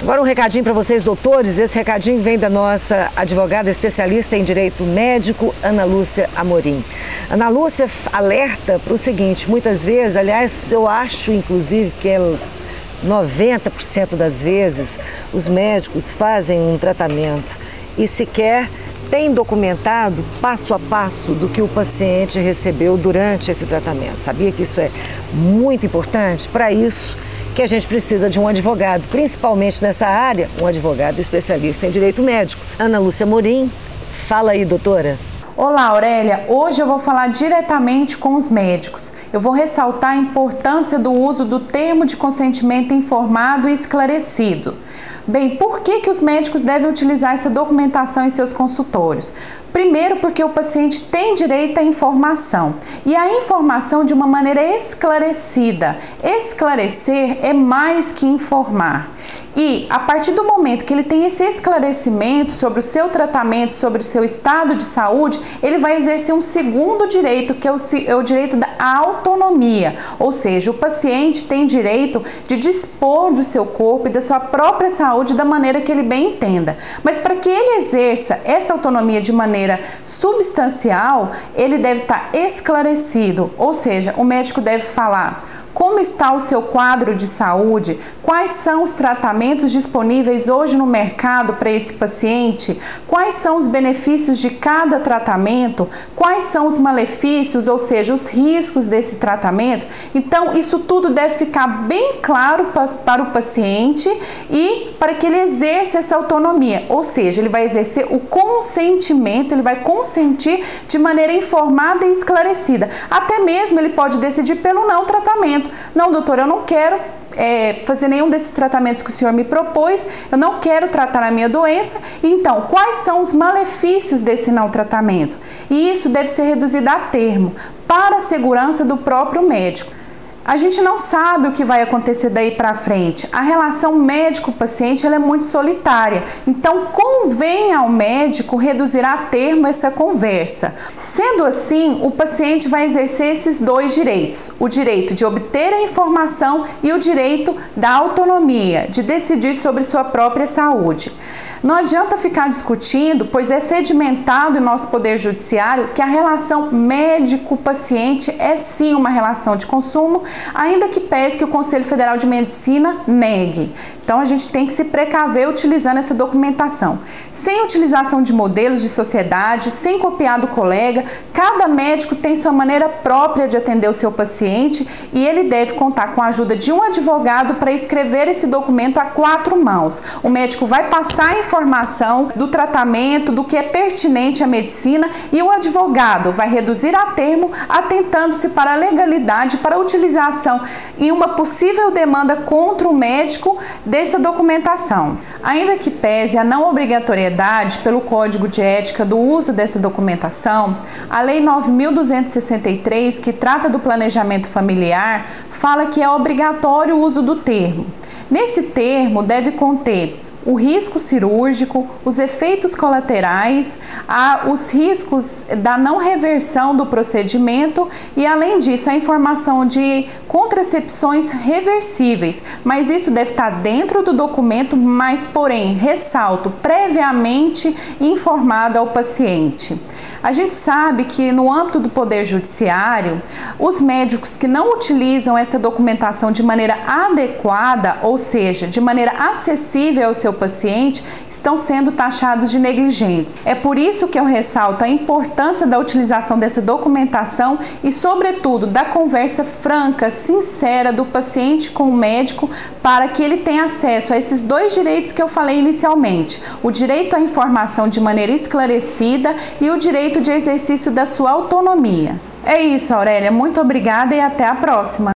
Agora um recadinho para vocês, doutores. Esse recadinho vem da nossa advogada especialista em direito médico, Ana Lúcia Amorim. Ana Lúcia alerta para o seguinte: muitas vezes, aliás, eu acho inclusive que 90% das vezes os médicos fazem um tratamento e sequer tem documentado passo a passo do que o paciente recebeu durante esse tratamento. Sabia que isso é muito importante? Para isso que a gente precisa de um advogado, principalmente nessa área, um advogado especialista em direito médico. Ana Lúcia Amorim, fala aí, doutora. Olá, Aurélia. Hoje eu vou falar diretamente com os médicos. Eu vou ressaltar a importância do uso do termo de consentimento informado e esclarecido. Bem, por que os médicos devem utilizar essa documentação em seus consultórios? Primeiro, porque o paciente tem direito à informação e a informação de uma maneira esclarecida. Esclarecer é mais que informar. E a partir do momento que ele tem esse esclarecimento sobre o seu tratamento, sobre o seu estado de saúde, ele vai exercer um segundo direito, que é o direito da autonomia. Ou seja, o paciente tem direito de dispor do seu corpo e da sua própria saúde da maneira que ele bem entenda. Mas para que ele exerça essa autonomia de maneira substancial, ele deve estar esclarecido. Ou seja, o médico deve falar como está o seu quadro de saúde, quais são os tratamentos disponíveis hoje no mercado para esse paciente, quais são os benefícios de cada tratamento, quais são os malefícios, ou seja, os riscos desse tratamento. Então, isso tudo deve ficar bem claro para o paciente e para que ele exerça essa autonomia, ou seja, ele vai exercer o consentimento, ele vai consentir de maneira informada e esclarecida. Até mesmo ele pode decidir pelo não tratamento. Não, doutor, eu não quero fazer nenhum desses tratamentos que o senhor me propôs, eu não quero tratar a minha doença. Então, quais são os malefícios desse não tratamento? E isso deve ser reduzido a termo, para a segurança do próprio médico. A gente não sabe o que vai acontecer daí para frente. A relação médico-paciente ela é muito solitária. Então, convém ao médico reduzir a termo essa conversa. Sendo assim, o paciente vai exercer esses dois direitos. O direito de obter a informação e o direito da autonomia, de decidir sobre sua própria saúde. Não adianta ficar discutindo, pois é sedimentado em nosso poder judiciário que a relação médico-paciente é sim uma relação de consumo, ainda que pese que o Conselho Federal de Medicina negue. Então a gente tem que se precaver utilizando essa documentação. Sem utilização de modelos de sociedade, sem copiar do colega, cada médico tem sua maneira própria de atender o seu paciente e ele deve contar com a ajuda de um advogado para escrever esse documento a 4 mãos. O médico vai passar a informação do tratamento, do que é pertinente à medicina e o advogado vai reduzir a termo, atentando-se para a legalidade, para a utilização em uma possível demanda contra o médico dessa documentação. Ainda que pese a não obrigatoriedade pelo Código de Ética do uso dessa documentação, a Lei 9.263, que trata do planejamento familiar, fala que é obrigatório o uso do termo. Nesse termo deve conter o risco cirúrgico, os efeitos colaterais, os riscos da não reversão do procedimento e, além disso, a informação de contracepções reversíveis. Mas isso deve estar dentro do documento, mas, porém, ressalto, previamente informado ao paciente. A gente sabe que no âmbito do Poder Judiciário, os médicos que não utilizam essa documentação de maneira adequada, ou seja, de maneira acessível ao seu paciente, estão sendo taxados de negligentes. É por isso que eu ressalto a importância da utilização dessa documentação e, sobretudo, da conversa franca, sincera do paciente com o médico para que ele tenha acesso a esses dois direitos que eu falei inicialmente: o direito à informação de maneira esclarecida e o direito de exercício da sua autonomia. É isso, Aurélia. Muito obrigada e até a próxima.